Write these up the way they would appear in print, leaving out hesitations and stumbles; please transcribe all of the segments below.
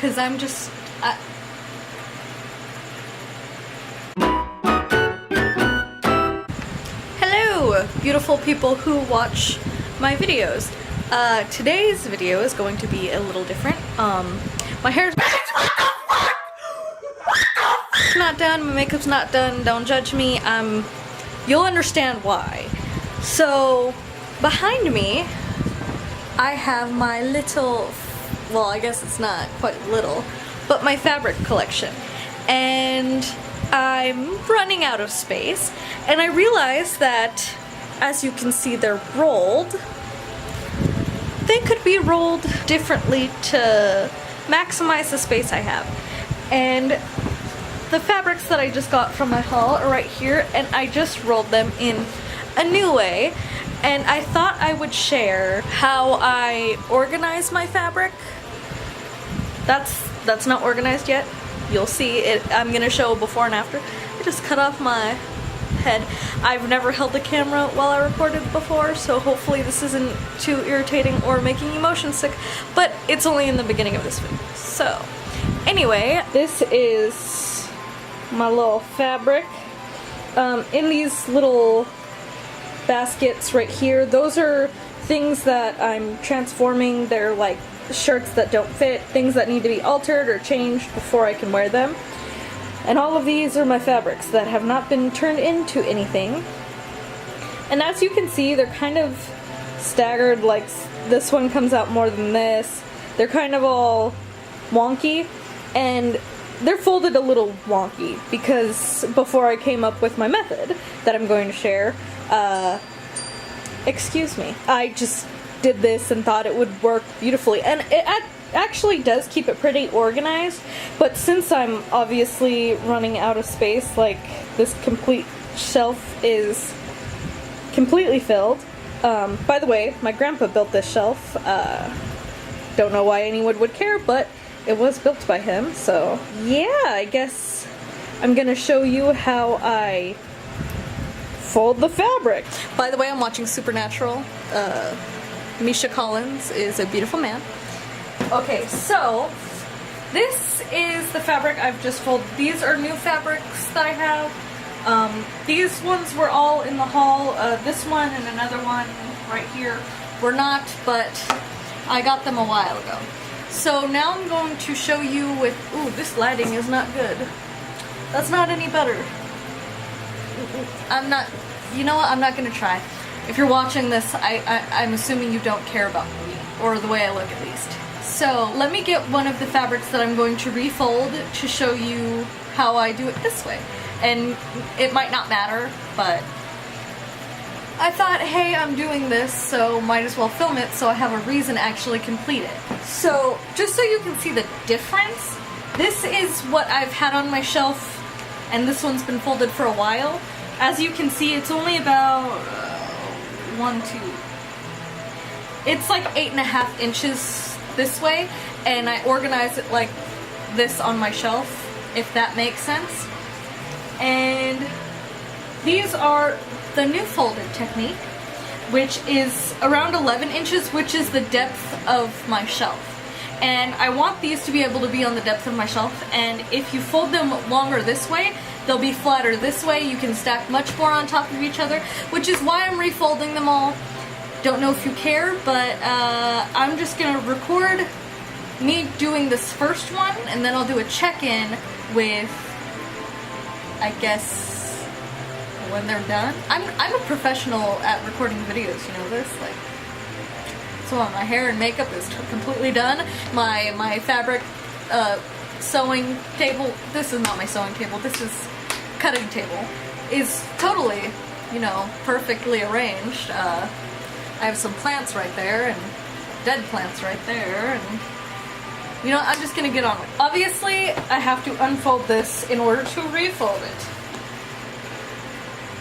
Because I'm just... Hello, beautiful people who watch my videos. Today's video is going to be a little different. My hair's not done, my makeup's not done, don't judge me. You'll understand why. So, behind me, I have my little, well, I guess it's not quite little, but my fabric collection. And I'm running out of space, and I realized that, as you can see, they're rolled. They could be rolled differently to maximize the space I have. And the fabrics that I just got from my haul are right here, and I just rolled them in a new way. And I thought I would share how I organize my fabric. That's not organized yet. You'll see it. I'm gonna show before and after. I just cut off my head. I've never held the camera while I recorded before, so hopefully this isn't too irritating or making you motion sick, but it's only in the beginning of this video. So, anyway, this is my little fabric. In these little baskets right here, those are things that I'm transforming. They're like shirts that don't fit, things that need to be altered or changed before I can wear them. And all of these are my fabrics that have not been turned into anything. And as you can see, they're kind of staggered, like this one comes out more than this. They're kind of all wonky, and they're folded a little wonky because before I came up with my method that I'm going to share, excuse me, I just did this and thought it would work beautifully, and it actually does keep it pretty organized. But since I'm obviously running out of space, like this complete shelf is completely filled. By the way, my grandpa built this shelf. Don't know why anyone would care, but it was built by him. So yeah, I guess I'm gonna show you how I fold the fabric. By the way, I'm watching Supernatural. Misha Collins is a beautiful man. Okay, so this is the fabric I've just folded. These are new fabrics that I have. These ones were all in the haul. This one and another one right here were not, but I got them a while ago. So now I'm going to show you with, ooh, this lighting is not good. That's not any better. I'm not, you know what, I'm not gonna try. If you're watching this, I'm assuming you don't care about me, or the way I look at least. So let me get one of the fabrics that I'm going to refold to show you how I do it this way. And it might not matter, but I thought, hey, I'm doing this, so might as well film it so I have a reason to actually complete it. So just so you can see the difference, this is what I've had on my shelf, and this one's been folded for a while. As you can see, it's only about it's like 8.5 inches this way, and I organize it like this on my shelf, if that makes sense. And these are the new folded technique, which is around 11 inches, which is the depth of my shelf. And I want these to be able to be on the depth of my shelf, and if you fold them longer this way, they'll be flatter this way. You can stack much more on top of each other, which is why I'm refolding them all. Don't know if you care, but I'm just gonna record me doing this first one, and then I'll do a check-in with, I guess, when they're done. I'm a professional at recording videos, you know this? Like, so my hair and makeup is completely done. My fabric sewing table, this is not my sewing table, this is cutting table, is totally, you know, perfectly arranged. I have some plants right there, and dead plants right there, and you know, I'm just gonna get on with it. Obviously, I have to unfold this in order to refold it.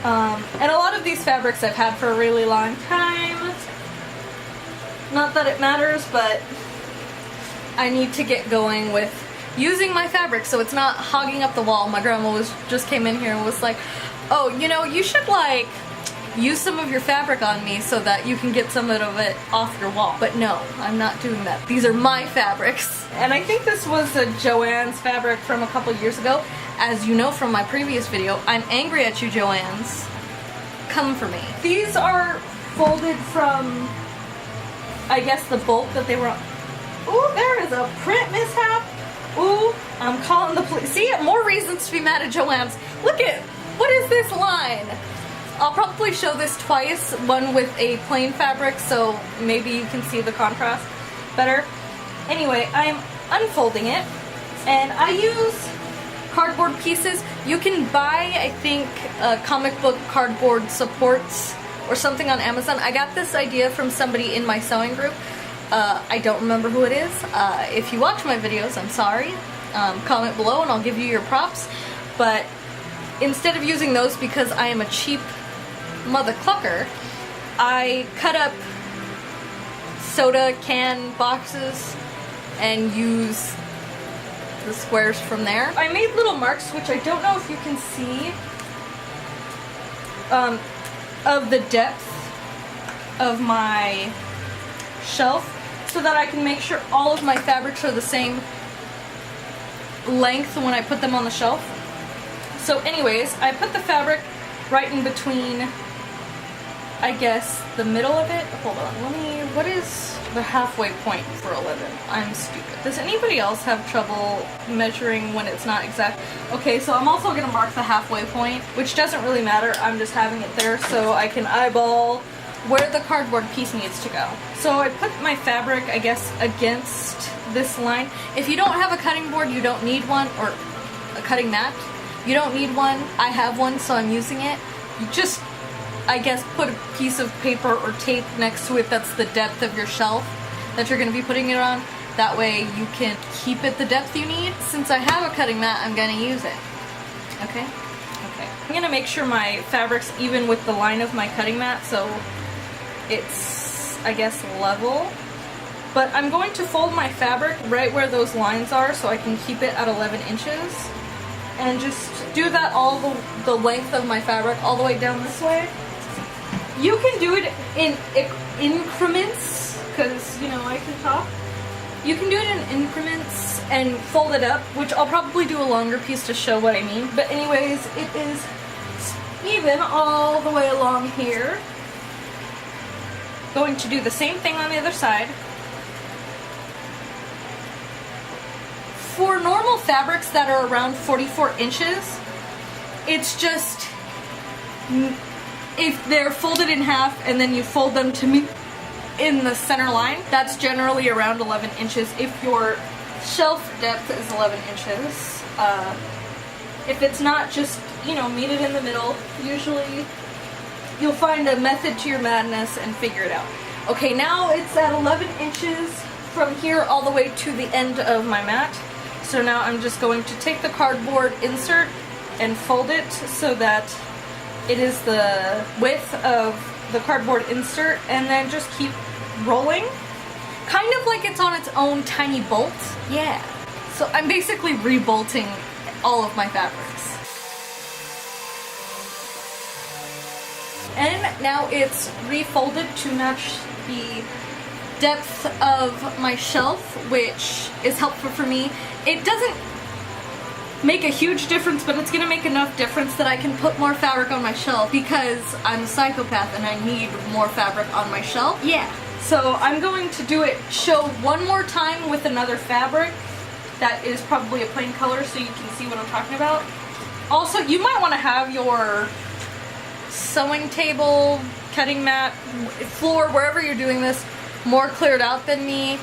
And a lot of these fabrics I've had for a really long time. Not that it matters, but I need to get going with using my fabric so it's not hogging up the wall. My grandma just came in here and was like, oh, you know, you should like use some of your fabric on me so that you can get some of it off your wall. But no, I'm not doing that. These are my fabrics. And I think this was a Joann's fabric from a couple years ago. As you know from my previous video, I'm angry at you, Joann's. Come for me. These are folded from, I guess, the bulk that they were on. Ooh, there is a print mishap. Ooh, I'm calling the police. See, more reasons to be mad at Joann's. Look at, what is this line? I'll probably show this twice, one with a plain fabric, so maybe you can see the contrast better. Anyway, I'm unfolding it, and I use cardboard pieces. You can buy, I think, comic book cardboard supports or something on Amazon. I got this idea from somebody in my sewing group. I don't remember who it is. If you watch my videos, I'm sorry. Comment below and I'll give you your props. But instead of using those because I am a cheap mother clucker, I cut up soda can boxes and use the squares from there. I made little marks, which I don't know if you can see, of the depth of my shelf, so that I can make sure all of my fabrics are the same length when I put them on the shelf. So anyways, I put the fabric right in between, I guess, the middle of it. Hold on, what is the halfway point for 11? I'm stupid. Does anybody else have trouble measuring when it's not exact? Okay, so I'm also gonna mark the halfway point, which doesn't really matter. I'm just having it there so I can eyeball where the cardboard piece needs to go. So I put my fabric, I guess, against this line. If you don't have a cutting board, you don't need one, or a cutting mat. You don't need one. I have one, so I'm using it. You just, I guess, put a piece of paper or tape next to it that's the depth of your shelf that you're going to be putting it on. That way you can keep it the depth you need. Since I have a cutting mat, I'm going to use it. Okay? Okay. I'm going to make sure my fabric's even with the line of my cutting mat, so it's, I guess, level. But I'm going to fold my fabric right where those lines are so I can keep it at 11 inches. And just do that all the length of my fabric all the way down this way. You can do it in increments, because, you know, I can talk. You can do it in increments and fold it up, which I'll probably do a longer piece to show what I mean. But anyways, it is even all the way along here. Going to do the same thing on the other side. For normal fabrics that are around 44 inches, it's just, if they're folded in half and then you fold them to meet in the center line, that's generally around 11 inches if your shelf depth is 11 inches. If it's not, just, you know, meet it in the middle. Usually you'll find a method to your madness and figure it out. Okay, now it's at 11 inches from here all the way to the end of my mat. So now I'm just going to take the cardboard insert and fold it so that it is the width of the cardboard insert, and then just keep rolling. Kind of like it's on its own tiny bolt. Yeah. So I'm basically rebolting all of my fabrics. And now it's refolded to match the depth of my shelf, which is helpful for me. It doesn't make a huge difference, but it's gonna make enough difference that I can put more fabric on my shelf because I'm a psychopath and I need more fabric on my shelf. Yeah. So I'm going to do it, show one more time with another fabric that is probably a plain color so you can see what I'm talking about. Also, you might want to have your sewing table, cutting mat, floor, wherever you're doing this, more cleared out than me.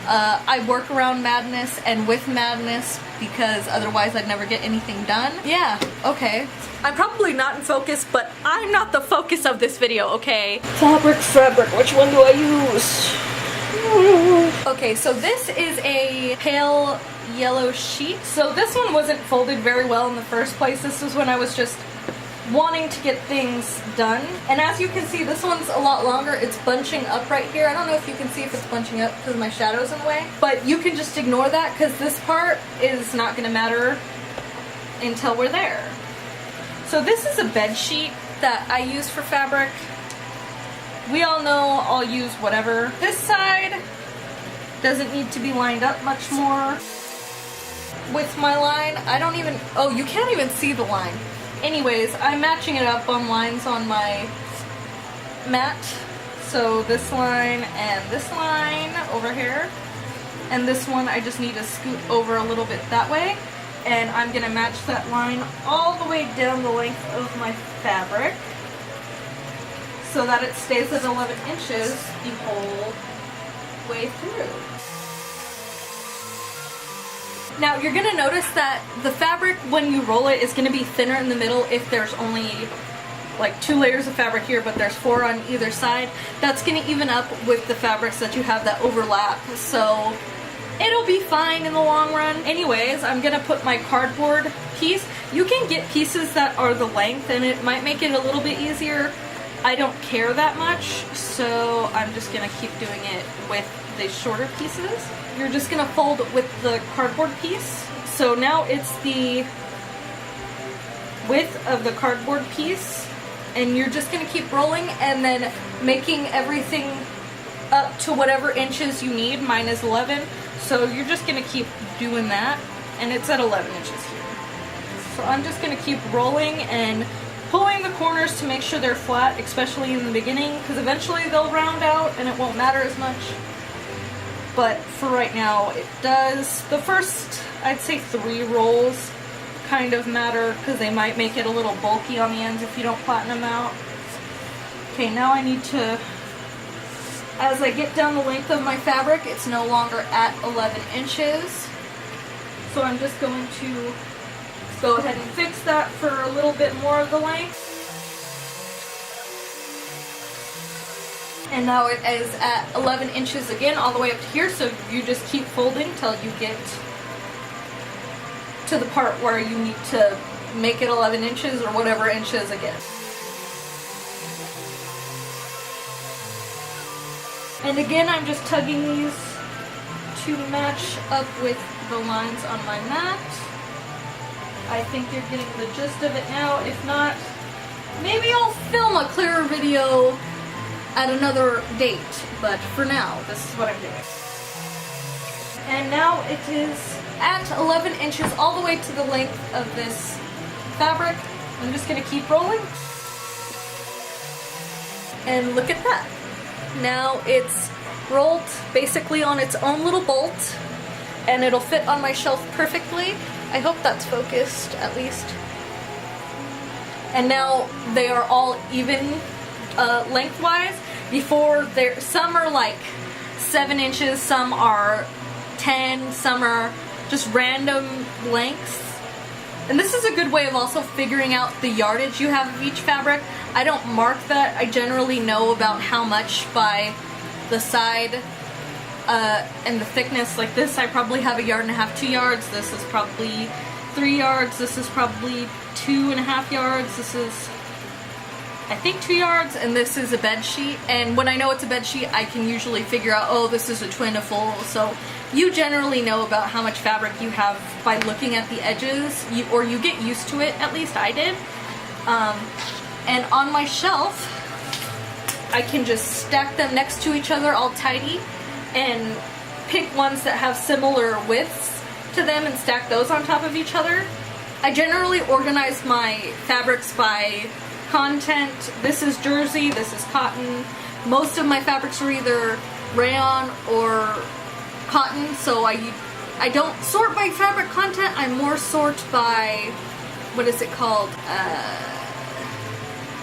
I work around madness and with madness because otherwise I'd never get anything done. Yeah, okay. I'm probably not in focus, but I'm not the focus of this video, okay? Fabric, which one do I use? Okay, so this is a pale yellow sheet. So this one wasn't folded very well in the first place. This was when I was just wanting to get things done. And as you can see, this one's a lot longer. It's bunching up right here. I don't know if you can see if it's bunching up because my shadow's in the way, but you can just ignore that because this part is not going to matter until we're there. So this is a bed sheet that I use for fabric. we all know I'll use whatever. This side doesn't need to be lined up much more. With my line, I don't even, oh, you can't even see the line. Anyways, I'm matching it up on lines on my mat. So this line and this line over here. And this one I just need to scoot over a little bit that way. And I'm gonna match that line all the way down the length of my fabric so that it stays at 11 inches the whole way through. Now you're gonna notice that the fabric, when you roll it, is gonna be thinner in the middle if there's only like 2 layers of fabric here, but there's 4 on either side. That's gonna even up with the fabrics that you have that overlap, so it'll be fine in the long run. Anyways, I'm gonna put my cardboard piece. You can get pieces that are the length and it might make it a little bit easier. I don't care that much, so I'm just gonna keep doing it with the shorter pieces. You're just gonna fold with the cardboard piece. So now it's the width of the cardboard piece, and you're just gonna keep rolling and then making everything up to whatever inches you need. Mine is 11, so you're just gonna keep doing that, and it's at 11 inches here. So I'm just gonna keep rolling and pulling the corners to make sure they're flat, especially in the beginning, because eventually they'll round out and it won't matter as much. But for right now, it does. The first, I'd say 3 rolls kind of matter because they might make it a little bulky on the ends if you don't flatten them out. Okay, now I need to, as I get down the length of my fabric, it's no longer at 11 inches. So I'm just going to go ahead and fix that for a little bit more of the length. And now it is at 11 inches again, all the way up to here, so you just keep folding till you get to the part where you need to make it 11 inches or whatever inches again. And again, I'm just tugging these to match up with the lines on my mat. I think you're getting the gist of it now. If not, maybe I'll film a clearer video at another date, but for now, this is what I'm doing. And now it is at 11 inches all the way to the length of this fabric. I'm just gonna keep rolling. And look at that. Now it's rolled basically on its own little bolt, and it'll fit on my shelf perfectly. I hope that's focused, at least. And now they are all even lengthwise. Before, some are like 7 inches, some are 10, some are just random lengths. And this is a good way of also figuring out the yardage you have of each fabric. I don't mark that. I generally know about how much by the side and the thickness. Like this, I probably have 1.5 yards, 2 yards. This is probably 3 yards. This is probably 2.5 yards. This is, I think, 2 yards, and this is a bed sheet. And when I know it's a bed sheet, I can usually figure out, oh, this is a twin, a full. So you generally know about how much fabric you have by looking at the edges, or you get used to it. At least I did. And on my shelf, I can just stack them next to each other all tidy and pick ones that have similar widths to them and stack those on top of each other. I generally organize my fabrics by content. This is jersey, this is cotton. Most of my fabrics are either rayon or cotton, so I don't sort by fabric content. I more sort by, what is it called?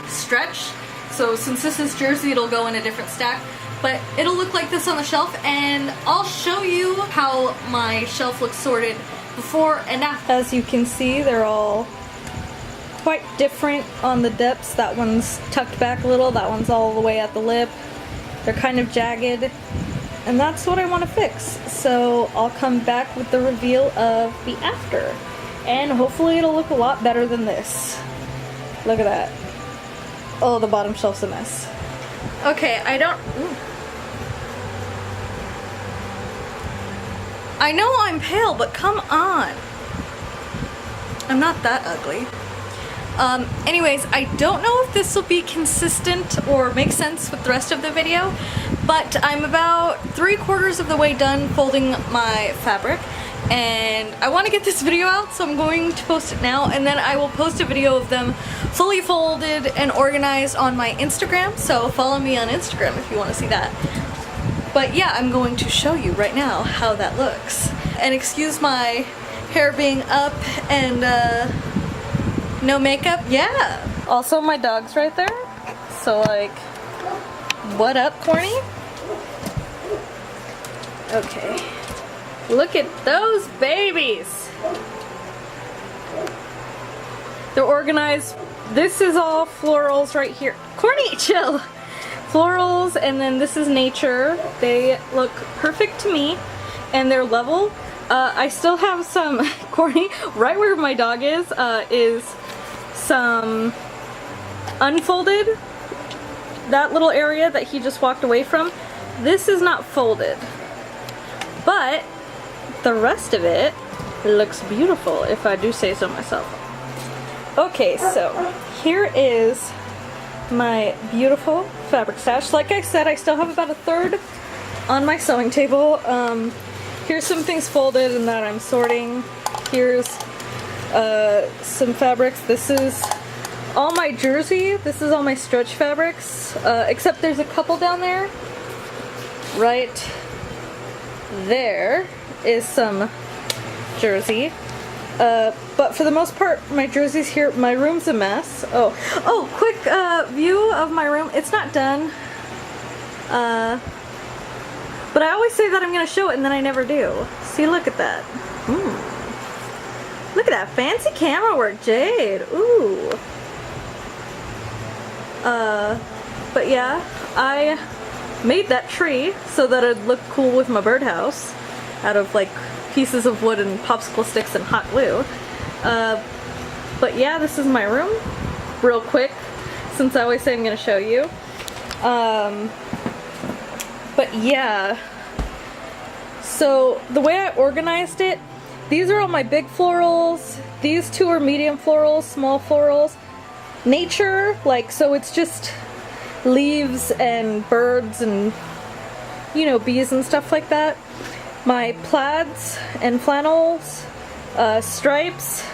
Stretch. So since this is jersey, it'll go in a different stack, but it'll look like this on the shelf, and I'll show you how my shelf looks sorted before and after. As you can see, they're all quite different on the depths. That one's tucked back a little, that one's all the way at the lip. They're kind of jagged, and that's what I want to fix. So I'll come back with the reveal of the after, and hopefully it'll look a lot better than this. Look at that. Oh, the bottom shelf's a mess. Okay, I know I'm pale, but come on. I'm not that ugly. Anyways, I don't know if this will be consistent or make sense with the rest of the video, but I'm about 3/4 of the way done folding my fabric, and I want to get this video out, so I'm going to post it now, and then I will post a video of them fully folded and organized on my Instagram, so follow me on Instagram if you want to see that. But yeah, I'm going to show you right now how that looks. And excuse my hair being up and no makeup, yeah. Also my dog's right there, so like, what up, Corny? Okay, look at those babies. They're organized. This is all florals right here. Corny, chill. Florals, and then this is nature. They look perfect to me, and they're level. I still have some, Corny, right where my dog is some unfolded. That little area that he just walked away from, this is not folded, but the rest of it looks beautiful, if I do say so myself. Okay, so here is my beautiful fabric stash. Like I said, I still have about 1/3 on my sewing table. Here's some things folded and that I'm sorting. Here's some fabrics. This is all my jersey. This is all my stretch fabrics, except there's a couple down there. Right there is some jersey. But for the most part, my jersey's here. My room's a mess. Oh, quick view of my room. It's not done. But I always say that I'm gonna show it and then I never do. See, look at that. Look at that fancy camera work, Jade. Ooh. But yeah, I made that tree so that it'd look cool with my birdhouse out of like pieces of wood and popsicle sticks and hot glue. But yeah, this is my room, real quick, since I always say I'm gonna show you. But yeah, so the way I organized it, these are all my big florals, these two are medium florals, small florals, nature, like, so it's just leaves and birds and, you know, bees and stuff like that. My plaids and flannels, stripes.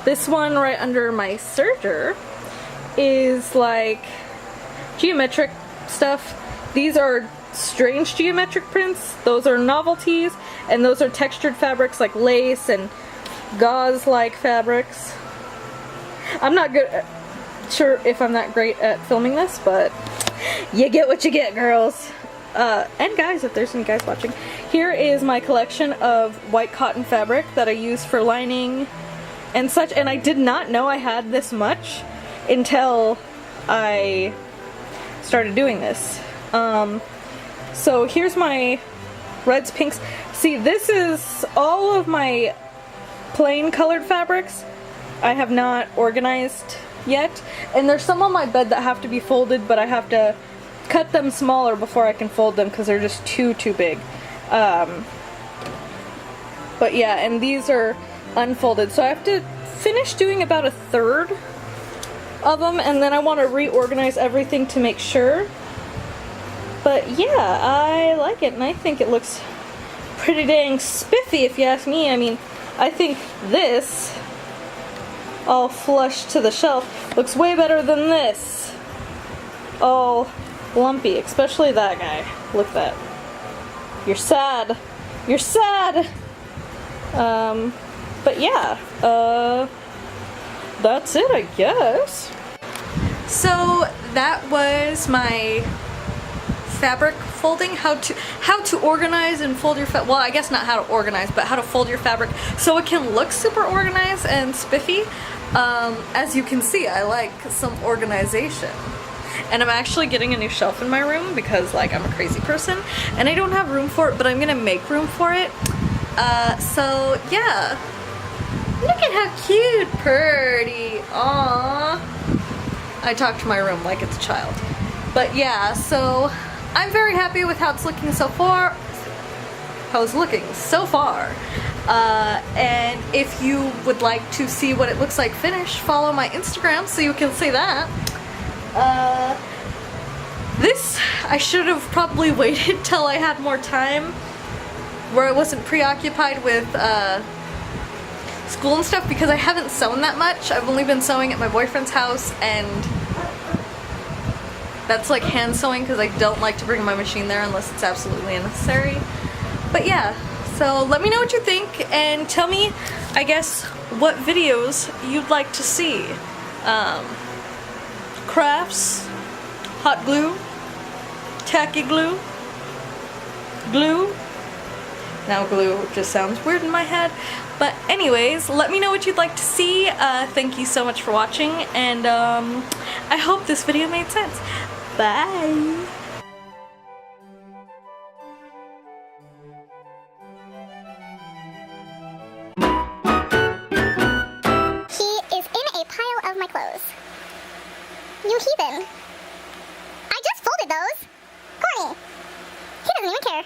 This one right under my serger is like geometric stuff. These are strange geometric prints. Those are novelties, and those are textured fabrics like lace and gauze-like fabrics. I'm not sure if I'm that great at filming this, but you get what you get, girls. And guys, if there's any guys watching. Here is my collection of white cotton fabric that I use for lining and such, and I did not know I had this much until I started doing this. So here's my reds, pinks. See, this is all of my plain colored fabrics I have not organized yet, and there's some on my bed that have to be folded, but I have to cut them smaller before I can fold them because they're just too big. But yeah, and these are unfolded, so I have to finish doing about 1/3 of them, and then I want to reorganize everything to make sure. But yeah, I like it, and I think it looks pretty dang spiffy if you ask me. I mean, I think this all flush to the shelf looks way better than this all lumpy, especially that guy. Look at that. You're sad. You're sad. But yeah, that's it, I guess. So that was my fabric folding, how to organize and fold your well, I guess not how to organize, but how to fold your fabric so it can look super organized and spiffy. As you can see, I like some organization. And I'm actually getting a new shelf in my room because, like, I'm a crazy person and I don't have room for it, but I'm gonna make room for it. So yeah, look at how cute, pretty. Aww. I talk to my room like it's a child. But yeah, so I'm very happy with how it's looking so far. And if you would like to see what it looks like finished, follow my Instagram so you can see that. This, I should have probably waited till I had more time where I wasn't preoccupied with school and stuff, because I haven't sewn that much. I've only been sewing at my boyfriend's house, and that's like hand sewing because I don't like to bring my machine there unless it's absolutely necessary. But yeah, so let me know what you think and tell me, I guess, what videos you'd like to see. Crafts, hot glue, tacky glue, glue. Now glue just sounds weird in my head. But anyways, let me know what you'd like to see. Thank you so much for watching, and I hope this video made sense. Bye! Of my clothes. You heathen. I just folded those. Corny. He doesn't even care.